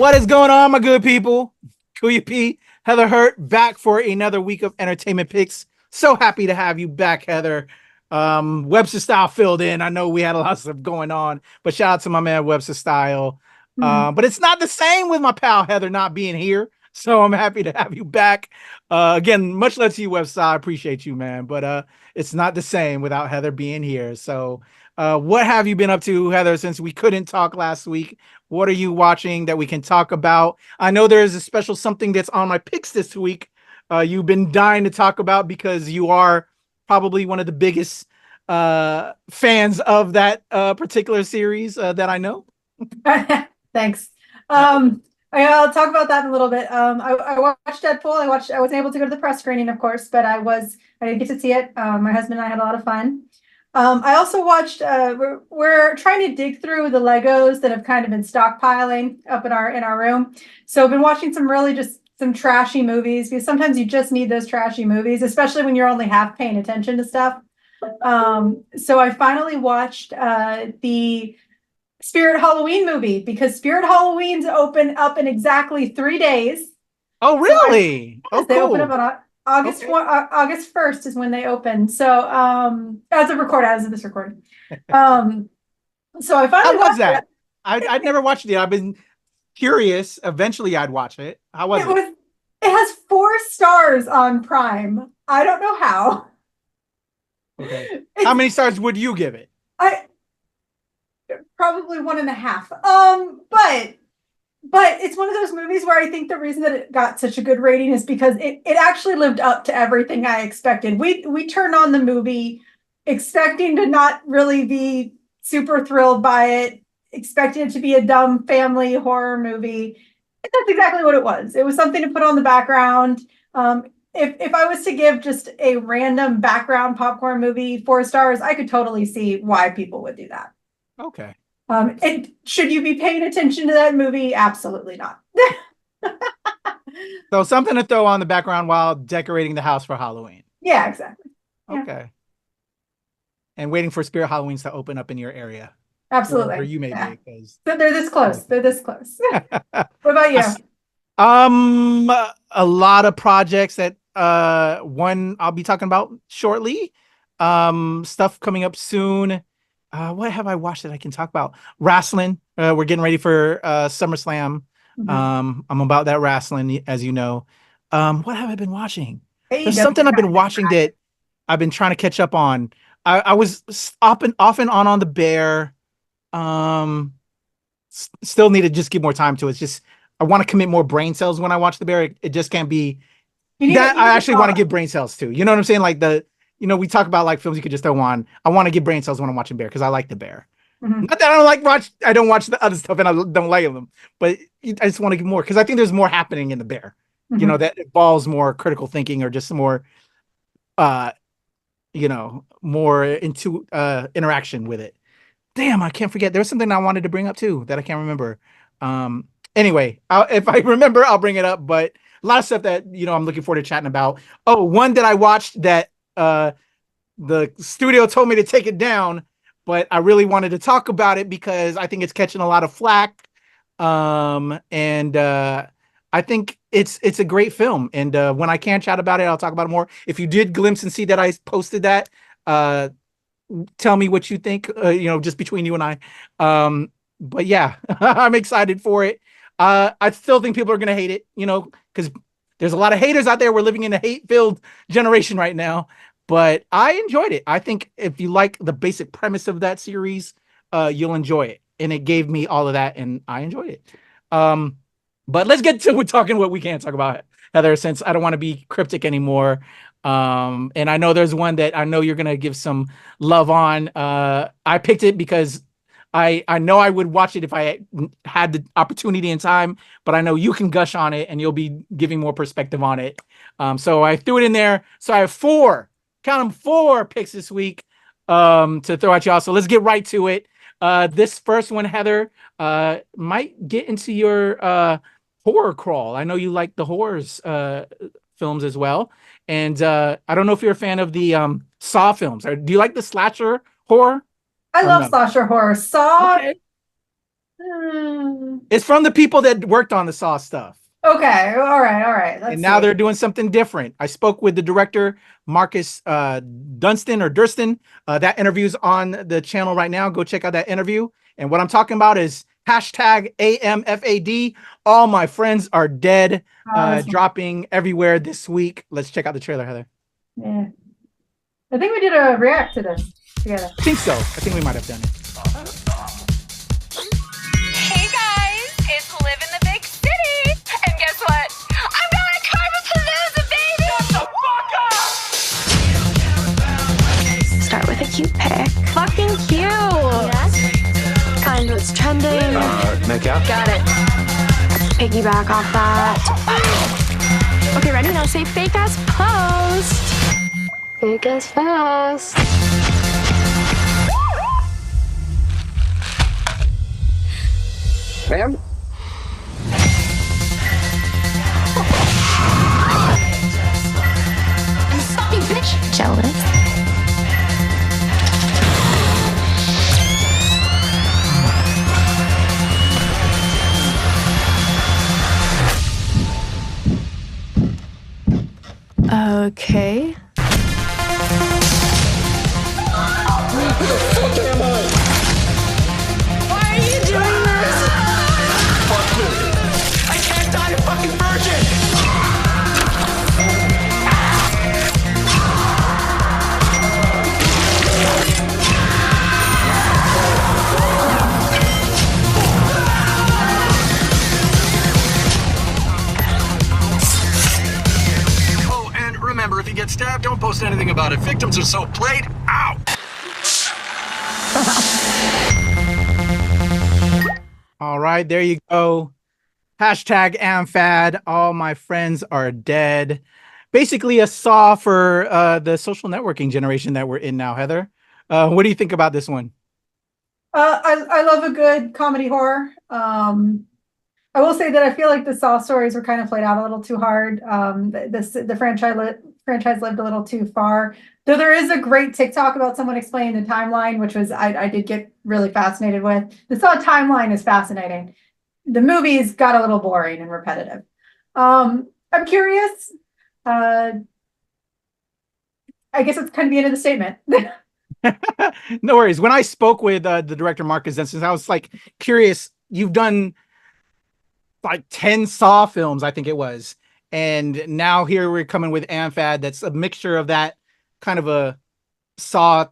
What is going on, my good people? Kuya P, Heather Hurt, back for another week of entertainment picks. So happy to have you back, Heather. Webster Style filled in. I know we had a lot of stuff going on, but shout out to my man Webster Style. But it's not the same with my pal Heather not being here. So I'm happy to have you back. Again, much love to you, Webster. I appreciate you, man. But it's not the same without Heather being here. So what have you been up to, Heather, since we couldn't talk last week? What are you watching that we can talk about? I know there's a special something that's on my picks this week. You've been dying to talk about because you are probably one of the biggest fans of that particular series that I know. Thanks. I'll talk about that in a little bit. I watched Deadpool. I wasn't able to go to the press screening, of course, but I did get to see it. My husband and I had a lot of fun. I also watched. We're trying to dig through the Legos that have kind of been stockpiling up in our room. So I've been watching some trashy movies, because sometimes you just need those trashy movies, especially when you're only half paying attention to stuff. So I finally watched the Spirit Halloween movie, because Spirit Halloween's open up in exactly 3 days. Oh, really? They open up on August 1st is when they open. So as of this recording. So I finally How was that? I'd never watched it. I've been curious. Eventually I'd watch it. How was it? It has 4 stars on Prime. I don't know how. Okay. How many stars would you give it? Probably 1.5. But it's one of those movies where I think the reason that it got such a good rating is because it actually lived up to everything I expected. We turned on the movie expecting to not really be super thrilled by it, expecting it to be a dumb family horror movie. And that's exactly what it was. It was something to put on the background. If I was to give just a random background popcorn movie 4 stars, I could totally see why people would do that. Okay. And should you be paying attention to that movie? Absolutely not. So something to throw on the background while decorating the house for Halloween. Yeah, exactly. Okay. Yeah. And waiting for Spirit Halloweens to open up in your area. Absolutely. Where you may be. Because they're this close. They're this close. What about you? A lot of projects that one I'll be talking about shortly. Stuff coming up soon. What have I watched that I can talk about? Wrestling. We're getting ready for SummerSlam. I'm about that wrestling, as you know. What have I been watching? There's something I've been watching that I've been trying to catch up on. I was off and on the Bear. Still need to just give more time to it. It's just I want to commit more brain cells when I watch the Bear. It just can't be that. I actually want to give brain cells too. You know what I'm saying? Like we talk about like films you could just throw on. I want to give brain cells when I'm watching Bear because I like the Bear. Not that I don't watch the other stuff and I don't like them, but I just want to give more because I think there's more happening in the Bear. You know, that involves more critical thinking or just more, more into interaction with it. Damn, I can't forget. There was something I wanted to bring up too that I can't remember. Anyway, if I remember, I'll bring it up. But a lot of stuff that I'm looking forward to chatting about. Oh, one that I watched that the studio told me to take it down, but I really wanted to talk about it because I think it's catching a lot of flack. And I think it's a great film. And when I can chat about it, I'll talk about it more. If you did glimpse and see that I posted that, tell me what you think, just between you and I. But yeah, I'm excited for it. I still think people are going to hate it, because there's a lot of haters out there. We're living in a hate-filled generation right now, but I enjoyed it. I think if you like the basic premise of that series, you'll enjoy it. And it gave me all of that, and I enjoyed it. But let's get to talking what we can talk about, Heather, since I don't want to be cryptic anymore. And I know there's one that I know you're going to give some love on. I picked it because I know I would watch it if I had the opportunity and time, but I know you can gush on it and you'll be giving more perspective on it. So I threw it in there. So I have 4 picks this week to throw at y'all. So let's get right to it. This first one, Heather, might get into your horror crawl. I know you like the horrors films as well. And I don't know if you're a fan of the Saw films. Do you like the slasher horror? I love slasher horror. Saw. Okay. It's from the people that worked on the Saw stuff. Okay, all right. And now they're doing something different. I spoke with the director, Marcus Dunstan or Durston. That interview's on the channel right now. Go check out that interview. And what I'm talking about is hashtag AMFAD. All my friends are dead. Dropping everywhere this week. Let's check out the trailer, Heather. Yeah. I think we did a react to this together. I think so. I think we might have done it. Hey guys, it's Liv in the Big City. And guess what? I'm going to Carpapalooza, baby! Shut the fuck up! Start with a cute pic. Fucking cute! Yes? Find what's trending. Kneecap. Got it. Piggyback off that. Okay, ready? Now say fake ass post. Fake ass post. Ma'am? You fucking bitch. Jealous. Okay. Why are you doing this? Fuck you. I can't die a fucking virgin! Oh, and remember, if you get stabbed, don't post anything about it. Victims are so played out. All right, there you go. Hashtag AmFad. All my friends are dead. Basically a saw for the social networking generation that we're in now, Heather. What do you think about this one? I love a good comedy horror. I will say that I feel like the Saw stories were kind of played out a little too hard. The franchise lived a little too far. Though there is a great TikTok about someone explaining the timeline, which was I did get really fascinated with. The Saw timeline is fascinating. The movies got a little boring and repetitive. I'm curious. I guess it's kind of the end of the statement. No worries. When I spoke with the director, Marcus Dunstan, I was like curious. You've done like 10 Saw films, I think it was. And now here we're coming with AmFad. That's a mixture of that kind of a Saw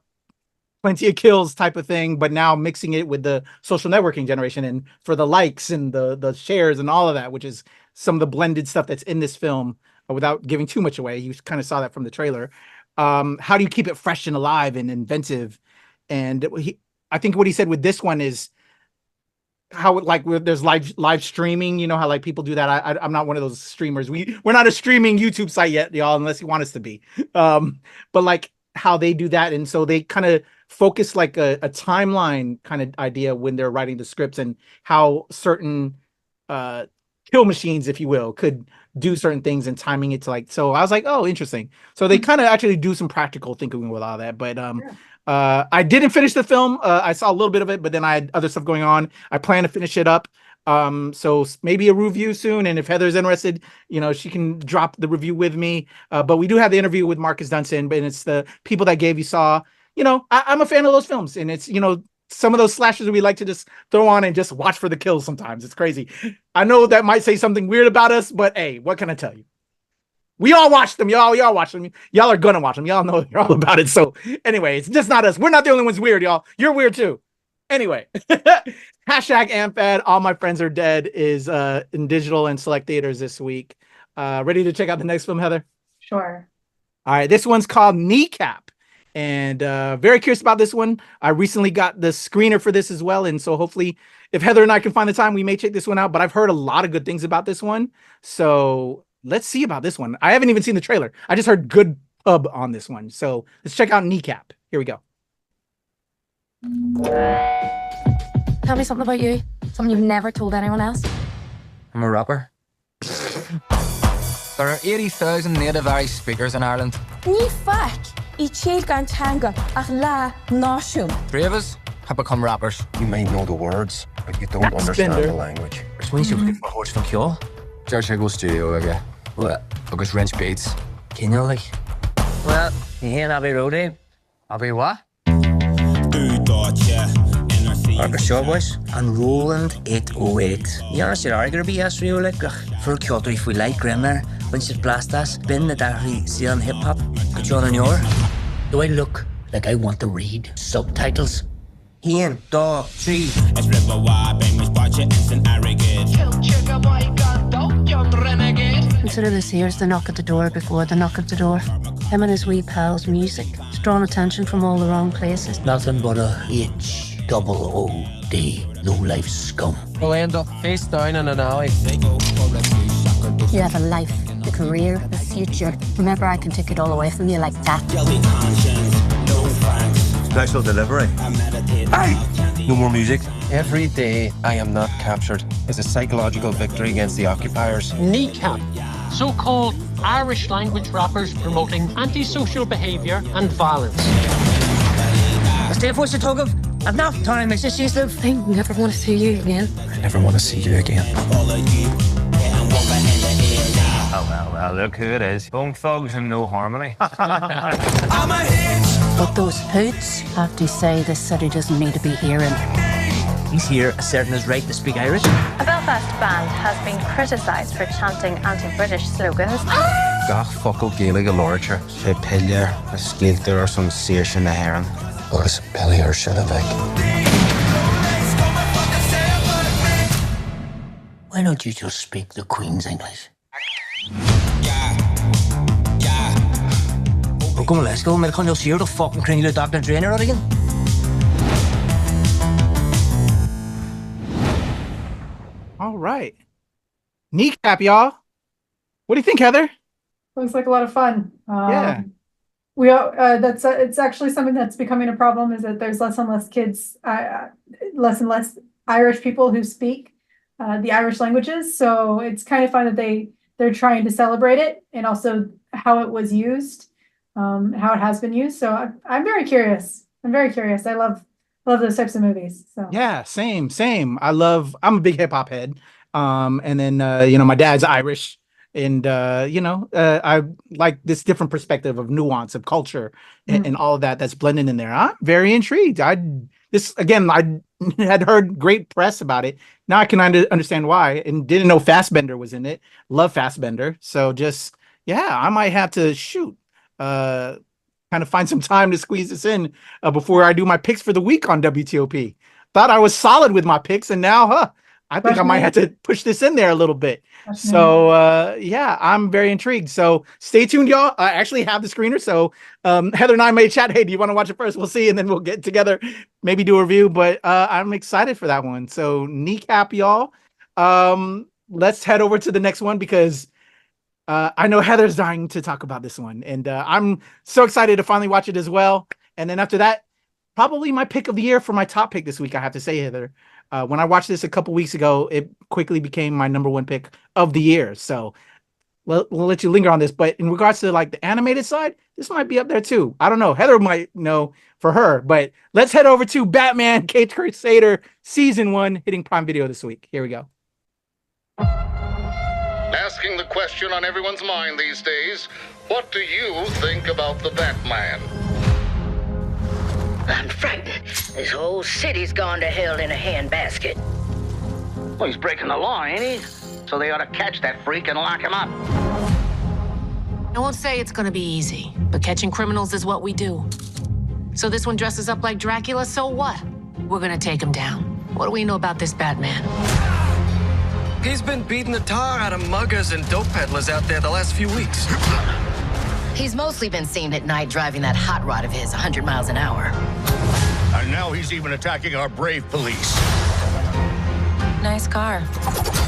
plenty of kills type of thing, but now mixing it with the social networking generation and for the likes and the shares and all of that, which is some of the blended stuff that's in this film without giving too much away. You kind of saw that from the trailer. How do you keep it fresh and alive and inventive? And I think what he said with this one is how like there's live streaming, you know how like people do that. I'm not one of those streamers. We're not a streaming YouTube site yet, y'all, unless you want us to be. But like how they do that, and so they kind of focus like a timeline kind of idea when they're writing the scripts, and how certain kill machines, if you will, could do certain things and timing it to like. So I was like, oh, interesting. So they kind of actually do some practical thinking with all that, but I didn't finish the film. I saw a little bit of it, but then I had other stuff going on. I plan to finish it up. So maybe a review soon. And if Heather's interested, you know, she can drop the review with me. But we do have the interview with Marcus Dunstan, and it's the people that gave you Saw. You know, I'm a fan of those films, and it's, you know, some of those slashers we like to just throw on and just watch for the kills sometimes. It's crazy. I know that might say something weird about us, but hey, what can I tell you? We all watch them, y'all. Y'all watch them. Y'all are gonna watch them. Y'all know you're all about it. So anyway, it's just not us. We're not the only ones weird, y'all. You're weird too. Anyway, hashtag AmFad. All my friends are dead is in digital and select theaters this week. Ready to check out the next film, Heather? Sure. All right, this one's called Kneecap, and very curious about this one. I recently got the screener for this as well, and so hopefully, if Heather and I can find the time, we may check this one out. But I've heard a lot of good things about this one, so let's see about this one. I haven't even seen the trailer. I just heard good pub on this one. So let's check out Kneecap. Here we go. Tell me something about you. Something you've never told anyone else. I'm a rapper. There are 80,000 native Irish speakers in Ireland. Ní fac, I chéad gan teanga ach lá náisiún. 3 of us, have become rappers. You may know the words, but you don't understand the language. It's when you get my horse from Kuya. Geisha go studio again. What? Because wrench beats. Can you like? Well, you hear I'll be roadie. I'll be what? Argus Shaw boys and Roland 808. You honestly are gonna be yes real like for Kyoto if we like grammar when she's blast us been the Dari Zion hip hop. Could you on your? Do I look like I want to read subtitles? Ian, dog, tree. Consider this here's the knock at the door before the knock at the door. Him and his wee pals' music. It's drawn attention from all the wrong places. Nothing but a H-double-O-D, low-life scum. We'll end up face down in an alley. You have a life, a career, a future. Remember, I can take it all away from you like that. Special delivery. Hey! No more music. Every day I am not captured is a psychological victory against the occupiers. Kneecap, so-called Irish language rappers promoting antisocial behaviour and violence. Stay for the talk of enough time, is this useful? I never want to see you again. I never want to see you again. Well, look who it is. Bone thugs and no harmony. But those hoods have to say this city doesn't need to be hearing. He's here asserting his right to speak Irish. A Belfast band has been criticised for chanting anti-British slogans. Gach focal Gaelic literature. She pillar, a skilter or some station a heron. Or is Billy or Shillavik? Why don't you just speak the Queen's English? Oh, come on, let's go. Men kan jo si the fucking kringle Dr. Drainer again. All right. Kneecap, y'all. What do you think, Heather? Looks like a lot of fun. Yeah. We it's actually something that's becoming a problem is that there's less and less kids, less and less Irish people who speak the Irish languages. So it's kind of fun that they're trying to celebrate it and also how it was used, how it has been used. So I'm very curious. I love those types of movies. So Yeah, same. I'm a big hip hop head. And then my dad's Irish. And I like this different perspective of nuance of culture and all of that's blended in there. I'm very intrigued. I had heard great press about it. Now I can understand why, and didn't know Fassbender was in it. Love Fassbender. So I might have to kind of find some time to squeeze this in before I do my picks for the week on WTOP. Thought I was solid with my picks, and now, I think I might have to push this in there a little bit. So, I'm very intrigued. So stay tuned, y'all. I actually have the screener. So Heather and I may chat. Hey, do you want to watch it first? We'll see. And then we'll get together, maybe do a review. But I'm excited for that one. So Kneecap, y'all. Let's head over to the next one because I know Heather's dying to talk about this one. And I'm so excited to finally watch it as well. And then after that, probably my pick of the year for my top pick this week, I have to say, Heather. When I watched this a couple weeks ago, it quickly became my number one pick of the year. So we'll let you linger on this. But in regards to like the animated side, this might be up there too. I don't know. Heather might know for her. But let's head over to Batman Caped Crusader Season 1 hitting Prime Video this week. Here we go. Asking the question on everyone's mind these days, what do you think about the Batman? I'm frightened. This whole city's gone to hell in a handbasket. Well, he's breaking the law, ain't he? So they ought to catch that freak and lock him up. I won't say it's gonna be easy, but catching criminals is what we do. So this one dresses up like Dracula, so what? We're gonna take him down. What do we know about this Batman? He's been beating the tar out of muggers and dope peddlers out there the last few weeks. He's mostly been seen at night driving that hot rod of his 100 miles an hour. And now he's even attacking our brave police. Nice car.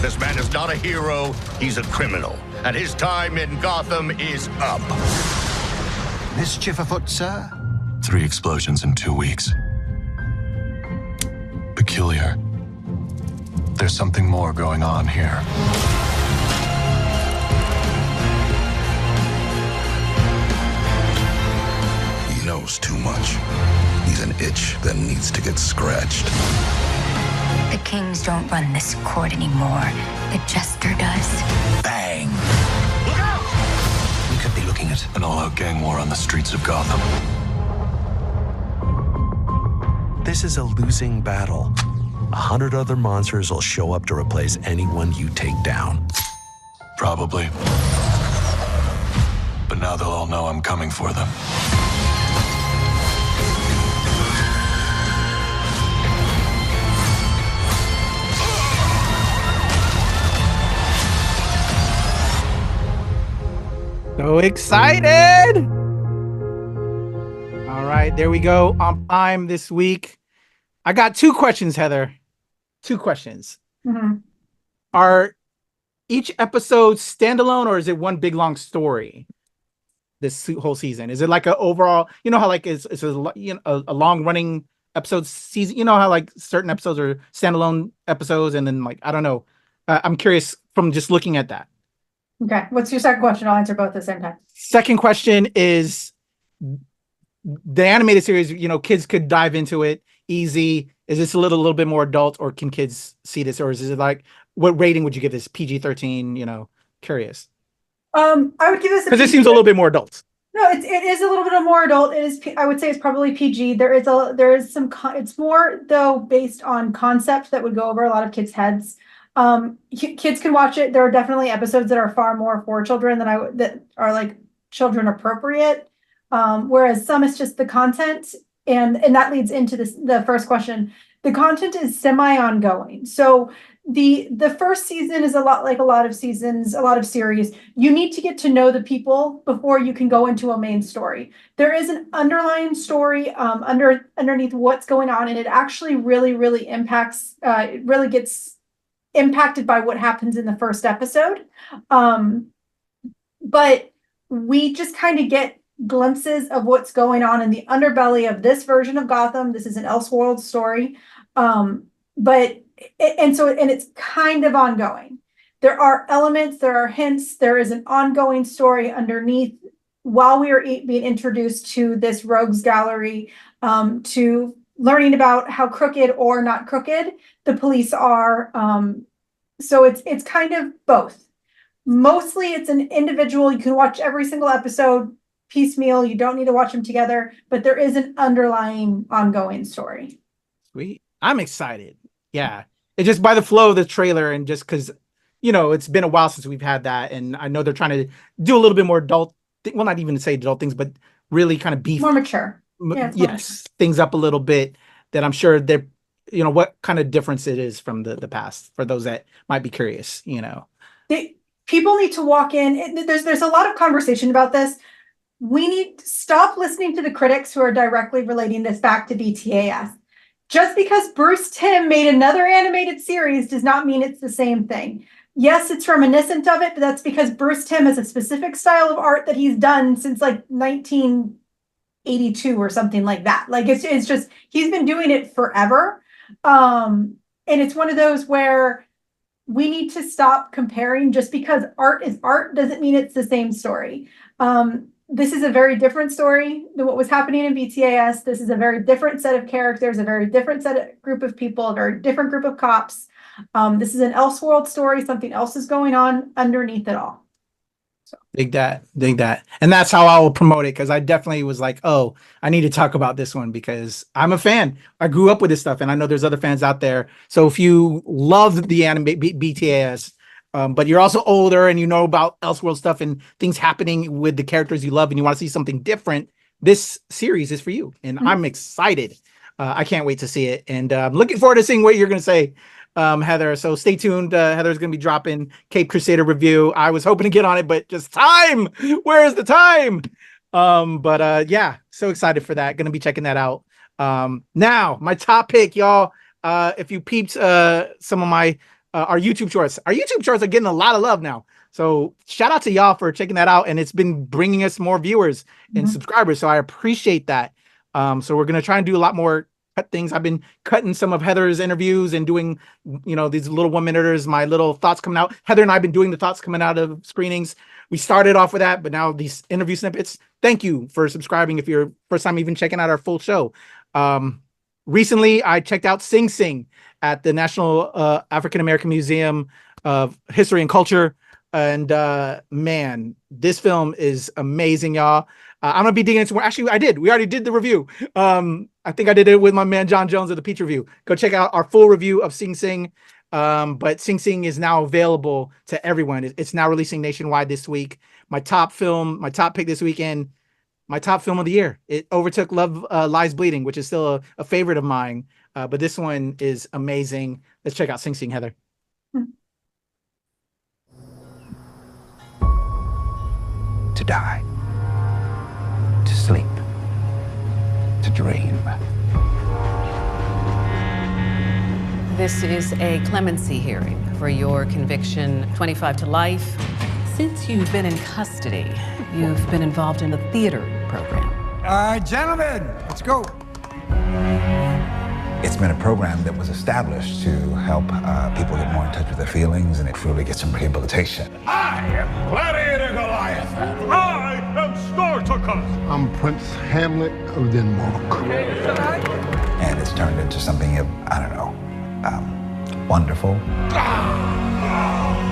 This man is not a hero, he's a criminal. And his time in Gotham is up. Mischief afoot, sir? 3 explosions in 2 weeks. Peculiar. There's something more going on here. knows too much. He's an itch that needs to get scratched. The kings don't run this court anymore. The jester does. Bang! Look out! We could be looking at an all-out gang war on the streets of Gotham. This is a losing battle. 100 other monsters will show up to replace anyone you take down. Probably. But now they'll all know I'm coming for them. So excited! All right, there we go. On Prime this week. I got 2 questions, Heather. 2 questions. Mm-hmm. Are each episode standalone, or is it one big long story? This whole season, is it like an overall? You know how like it's a long running episode season. You know how like certain episodes are standalone episodes, and then like I don't know. I'm curious from just looking at that. Okay, what's your second question? I'll answer both at the same time. Second question is the animated series. You know, kids could dive into it easy. Is this a little bit more adult, or can kids see this, or is it like what rating would you give this? PG-13? You know, curious. I would give this because it seems a little bit more adult. No, it is a little bit more adult. It is. I would say it's probably PG. There is some. It's more though based on concept that would go over a lot of kids' heads. Kids can watch it. There are definitely episodes that are far more for children that are like children appropriate. Whereas some is just the content, and that leads into the first question. The content is semi-ongoing. So the first season is a lot like a lot of seasons, a lot of series. You need to get to know the people before you can go into a main story. There is an underlying story underneath what's going on, and it actually really impacts. It really gets impacted by what happens in the first episode. But we just kind of get glimpses of what's going on in the underbelly of this version of Gotham. This is an Elseworld story. It's kind of ongoing. There are elements, there are hints, there is an ongoing story underneath while we are being introduced to this rogues gallery, to learning about how crooked or not crooked the police are. So it's kind of both. Mostly it's an individual. You can watch every single episode piecemeal. You don't need to watch them together, but there is an underlying ongoing story. Sweet. I'm excited. Yeah. It's just by the flow of the trailer, and just because, you know, it's been a while since we've had that. And I know they're trying to do a little bit more adult, well, not even to say adult things, but really kind of beef. More mature. Yeah, yes. Things up a little bit, that I'm sure they're, you know, what kind of difference it is from the past for those that might be curious, you know. People need to walk in. There's a lot of conversation about this. We need to stop listening to the critics who are directly relating this back to BTAS. Just because Bruce Timm made another animated series does not mean it's the same thing. Yes, it's reminiscent of it, but that's because Bruce Timm has a specific style of art that he's done since like 1982 or something like that. Like it's just, he's been doing it forever. And it's one of those where we need to stop comparing. Just because art is art doesn't mean it's the same story. This is a very different story than what was happening in BTAS. This is a very different set of characters, a very different group of people, a very different group of cops. This is an Elseworld story. Something else is going on underneath it all. So dig that. And that's how I will promote it, because I definitely was like, oh, I need to talk about this one because I'm a fan. I grew up with this stuff, and I know there's other fans out there. So if you love the anime BTAS, but you're also older and you know about Elseworld stuff and things happening with the characters you love, and you want to see something different, this series is for you. And I'm excited. I can't wait to see it. And I'm looking forward to seeing what you're going to say, Heather. So stay tuned. Heather's going to be dropping Cape Crusader review. I was hoping to get on it, but just time. Where is the time? Yeah, so excited for that. Going to be checking that out. Now, my top pick, y'all. If you peeped some of my our YouTube shorts. Our YouTube shorts are getting a lot of love now. So shout out to y'all for checking that out. And it's been bringing us more viewers and subscribers. So I appreciate that. So we're going to try and do a lot more cut things. I've been cutting some of Heather's interviews and doing, these little 1-minuters, my little thoughts coming out. Heather and I have been doing the thoughts coming out of screenings. We started off with that, but now these interview snippets. Thank you for subscribing if you're first time even checking out our full show. Recently, I checked out Sing Sing at the National African American Museum of History and Culture. And man, this film is amazing, y'all. I'm gonna be digging into more. Actually, we already did the review. I think I did it with my man John Jones of the Peach Review. Go check out our full review of Sing Sing. But Sing Sing is now available to everyone. It's now releasing nationwide this week. My top pick this weekend, my top film of the year. It overtook Love Lies Bleeding, which is still a favorite of mine. But this one is amazing. Let's check out Sing Sing, Heather. To die, to sleep, to dream. This is a clemency hearing for your conviction, 25 to life. Since you've been in custody, you've been involved in a theater program. Gentlemen, let's go. It's been a program that was established to help people get more in touch with their feelings and truly get some rehabilitation. I am Gladiator Goliath. I am Spartacus. I'm Prince Hamlet of Denmark. And it's turned into something of, wonderful.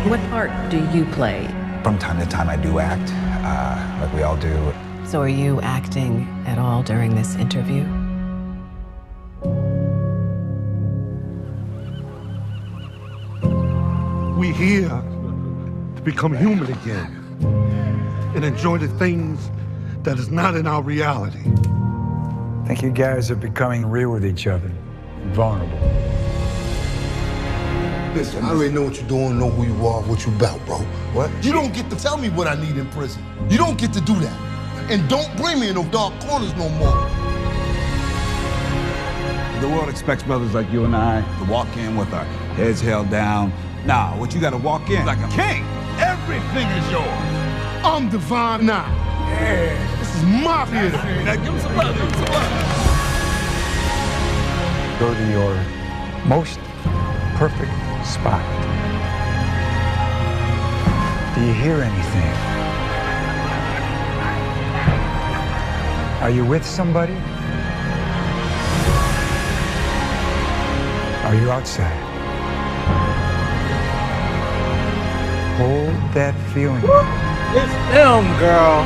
What part do you play? From time to time I do act, like we all do. So are you acting at all during this interview? We here to become human again and enjoy the things that is not in our reality. I think you guys are becoming real with each other, vulnerable. Listen, I already know what you're doing, know who you are, what you about, bro. What? You don't get to tell me what I need in prison. You don't get to do that. And don't bring me in those dark corners no more. The world expects brothers like you and I to walk in with our heads held down. Nah, what you gotta walk in like a king. Everything is yours. I'm divine now. Yeah. This is my theater. Now give him some love, give him some love. Go to your most perfect spot. Do you hear anything? Are you with somebody? Are you outside? Hold that feeling. It's film, girl.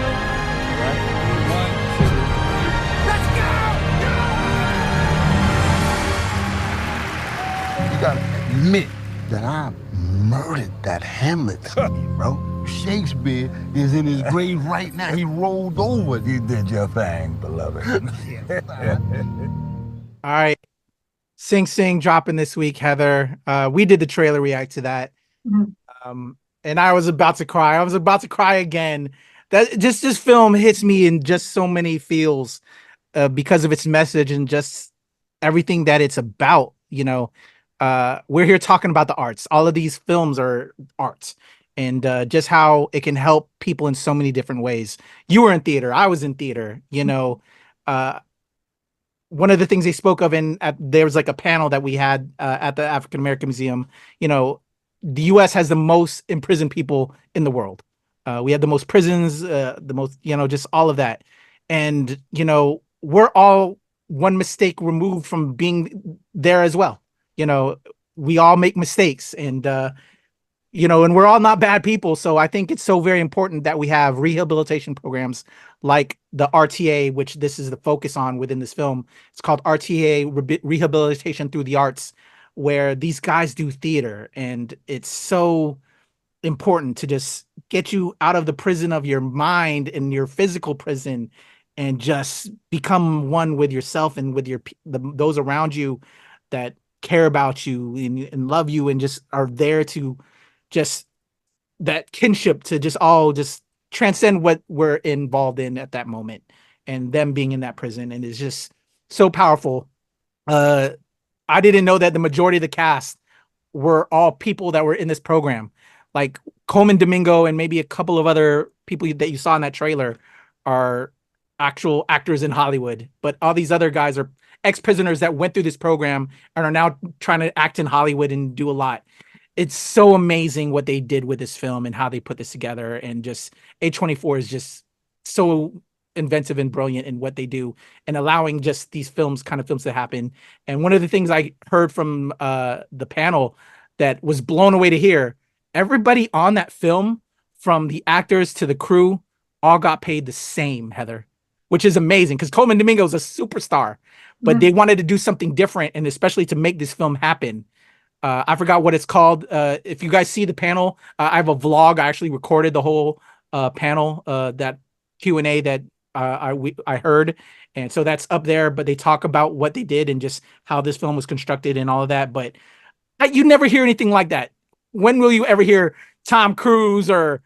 You gotta admit that I murdered that Hamlet scene, bro. Shakespeare is in his grave right now. He rolled over. You did your thing, beloved. All right. Sing Sing dropping this week, Heather. We did the trailer react to that. And I was about to cry. I was about to cry again. That just this film hits me in just so many feels because of its message and just everything that it's about. We're here talking about the arts. All of these films are arts and just how it can help people in so many different ways. You were in theater. I was in theater. One of the things they spoke of there was like a panel that we had at the African American Museum. The U.S. has the most imprisoned people in the world. We have the most prisons, the most, just all of that. And, we're all one mistake removed from being there as well. We all make mistakes and we're all not bad people. So I think it's so very important that we have rehabilitation programs like the RTA, which this is the focus on within this film. It's called RTA, Rehabilitation Through the Arts, where these guys do theater. And it's so important to just get you out of the prison of your mind and your physical prison and just become one with yourself and with those around you that care about you and love you and just are there to just that kinship to just all just transcend what we're involved in at that moment and them being in that prison. And it's just so powerful. I didn't know that the majority of the cast were all people that were in this program. Like Coleman Domingo and maybe a couple of other people that you saw in that trailer are actual actors in Hollywood, but all these other guys are ex-prisoners that went through this program and are now trying to act in Hollywood and do a lot. It's so amazing what they did with this film and how they put this together. And just A24 is just so inventive and brilliant in what they do and allowing just these films to happen. And one of the things I heard from the panel that was blown away to hear, everybody on that film, from the actors to the crew, all got paid the same, Heather, which is amazing because Coleman Domingo is a superstar, but they wanted to do something different, and especially to make this film happen. I forgot what it's called. If you guys see the panel, I have a vlog. I actually recorded the whole panel, that Q&A that I heard. And so that's up there, but they talk about what they did and just how this film was constructed and all of that. But you never hear anything like that. When will you ever hear Tom Cruise or,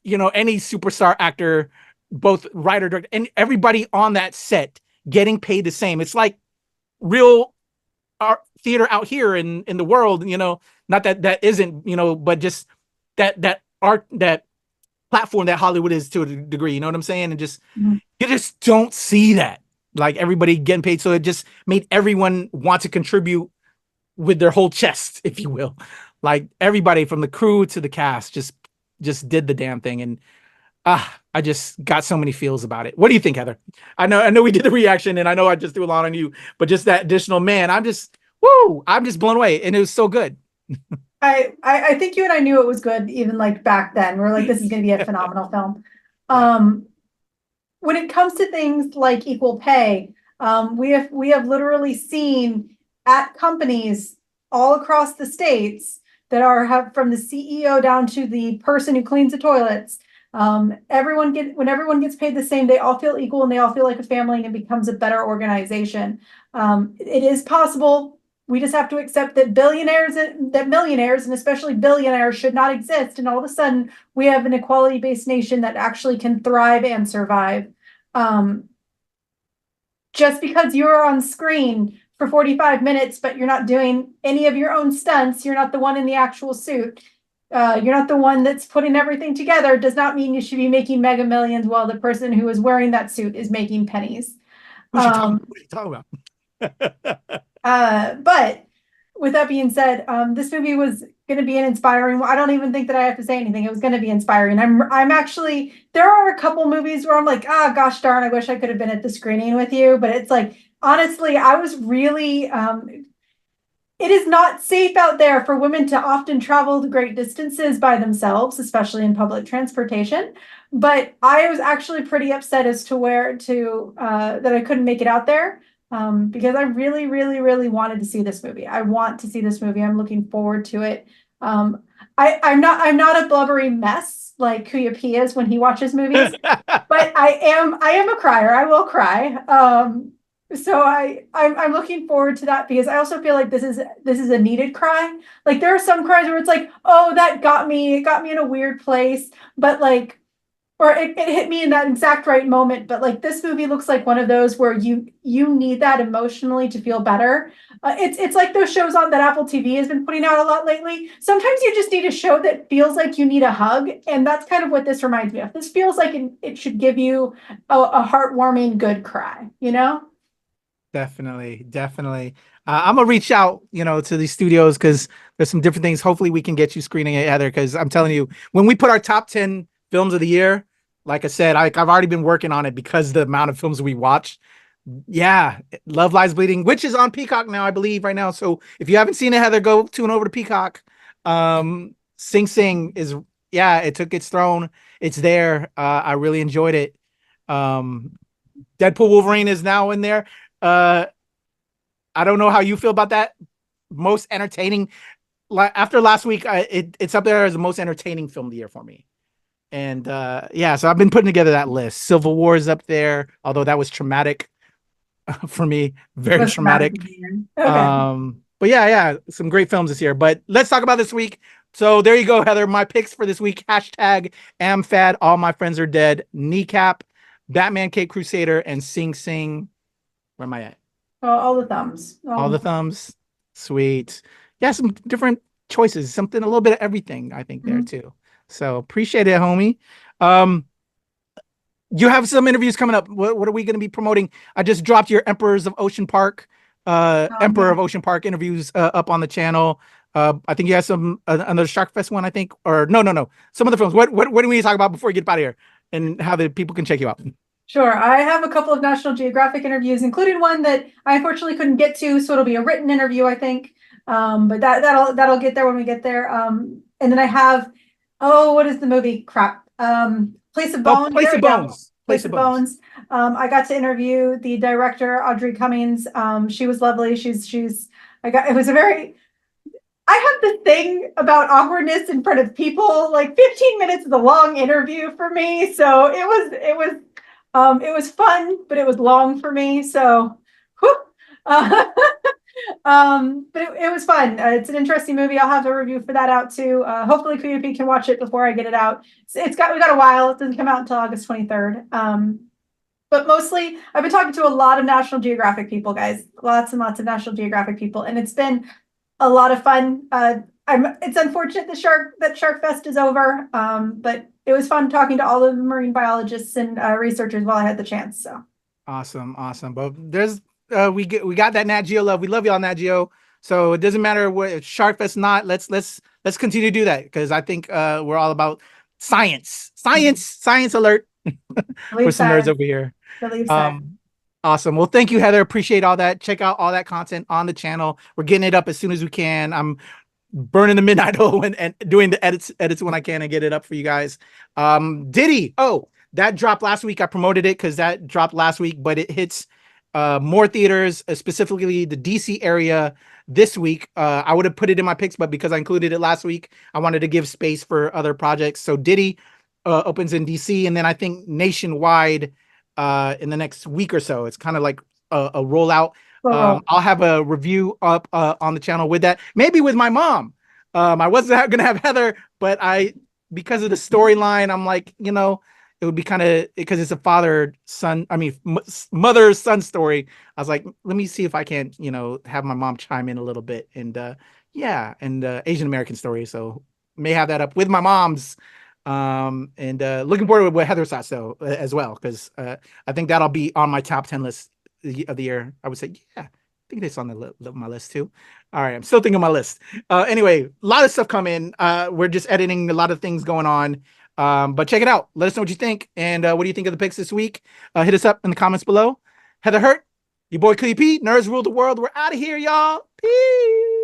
any superstar actor, both writer, director, and everybody on that set getting paid the same? It's like real art theater out here in the world, not that isn't, but just that art, that platform that Hollywood is to a degree, you know what I'm saying? And just, you just don't see that, like everybody getting paid. So it just made everyone want to contribute with their whole chest, if you will. Like everybody from the crew to the cast just did the damn thing. And I just got so many feels about it. What do you think, Heather? I know we did the reaction and I know I just threw a lot on you, but just that additional, man, I'm just blown away. And it was so good. I think you and I knew it was good even like back then. We're like, this is going to be a phenomenal film. When it comes to things like equal pay, we have literally seen at companies all across the states that have from the CEO down to the person who cleans the toilets. When everyone gets paid the same, they all feel equal and they all feel like a family, and it becomes a better organization. It is possible. We just have to accept that millionaires and especially billionaires should not exist. And all of a sudden we have an equality-based nation that actually can thrive and survive. Just because you're on screen for 45 minutes, but you're not doing any of your own stunts, you're not the one in the actual suit, you're not the one that's putting everything together, does not mean you should be making mega millions while the person who is wearing that suit is making pennies. What are you talking about? But with that being said, this movie was going to be an inspiring. I don't even think that I have to say anything. It was going to be inspiring. I'm actually, there are a couple movies where I'm like, gosh darn, I wish I could have been at the screening with you. But it's like, honestly, I was really, it is not safe out there for women to often travel the great distances by themselves, especially in public transportation. But I was actually pretty upset as to that I couldn't make it out there. Because I really, really, really wanted to see this movie. I want to see this movie. I'm looking forward to it. I'm not a blubbery mess like Kuya P is when he watches movies, but I am a crier. I will cry. So I'm looking forward to that because I also feel like this is a needed cry. Like there are some cries where it's like, oh, that got me. It got me in a weird place, but like, or it hit me in that exact right moment. But like this movie looks like one of those where you need that emotionally to feel better. It's like those shows on that Apple TV has been putting out a lot lately. Sometimes you just need a show that feels like you need a hug. And that's kind of what this reminds me of. This feels like it should give you a heartwarming, good cry, Definitely. I'm gonna reach out, to these studios because there's some different things. Hopefully we can get you screening it, Heather, because I'm telling you, when we put our top 10 films of the year, like I said, I've already been working on it because of the amount of films we watch. Yeah, Love Lies Bleeding, which is on Peacock now, I believe, right now. So if you haven't seen it, Heather, go tune over to Peacock. Sing Sing is, it took its throne. It's there. I really enjoyed it. Deadpool Wolverine is now in there. I don't know how you feel about that. Most entertaining. After last week, it's up there as the most entertaining film of the year for me. And so I've been putting together that list. Civil War is up there, although that was traumatic for me, very traumatic. Okay. But some great films this year. But let's talk about this week. So there you go, Heather. My picks for this week: #AmFad, All My Friends Are Dead, Kneecap, Batman Cape Crusader, and Sing Sing. Where am I at? All the thumbs. All the thumbs. Sweet. Yeah, some different choices. Something, a little bit of everything, I think, there too. So appreciate it, homie. You have some interviews coming up. What are we going to be promoting? I just dropped your Emperors of Ocean Park Emperor of Ocean Park interviews up on the channel. I think you have some another Shark Fest one, I think, or no, some of the films. What do we need to talk about before we get out of here, and how the people can check you out? Sure. I have a couple of National Geographic interviews, including one that I unfortunately couldn't get to, so it'll be a written interview, I think. But that'll get there when we get there. And then I have, what is the movie? Crap. Place of Bones. Place of Bones. Place of Bones. I got to interview the director, Audrey Cummings. She was lovely. I have this thing about awkwardness in front of people. Like 15 minutes is a long interview for me. So it was fun, but it was long for me. So, but it was fun. It's an interesting movie. I'll have a review for that out too. Hopefully Kuya can watch it before I get it out. We got a while. It doesn't come out until August 23rd. But mostly I've been talking to a lot of National Geographic people, guys, lots and lots of National Geographic people. And it's been a lot of fun. It's unfortunate that Shark Fest is over. But it was fun talking to all the marine biologists and researchers while I had the chance. So awesome. But there's we got that Nat Geo love. We love y'all, Nat Geo. So it doesn't matter what Shark Fest not. Let's continue to do that, because I think we're all about science alert for some nerds over here. Awesome. Well, thank you, Heather. Appreciate all that. Check out all that content on the channel. We're getting it up as soon as we can. I'm burning the midnight oil and doing the edits when I can and get it up for you guys. DIDI. Oh, that dropped last week. I promoted it because that dropped last week, but it hits more theaters, specifically the DC area this week. I would have put it in my picks, but because I included it last week, I wanted to give space for other projects. So DIDI opens in DC, and then I think nationwide in the next week or so. It's kind of like a rollout. I'll have a review up on the channel with that, maybe with my mom. I wasn't gonna have Heather, but because of the storyline, I'm like, it would be kind of, because it's a mother-son story. I was like, let me see if I can, have my mom chime in a little bit, and Asian American story. So may have that up with my mom's. And looking forward to what Heather thought so as well, because I think that'll be on my top 10 list of the year. I would say, yeah, I think it's on my list too. All right, I'm still thinking my list. Anyway, a lot of stuff coming. We're just editing, a lot of things going on. But check it out. Let us know what you think, and what do you think of the picks this week? Hit us up in the comments below. Heather Hurt, your boy Kuya P, Nerds Rule the World. We're out of here, y'all. Peace.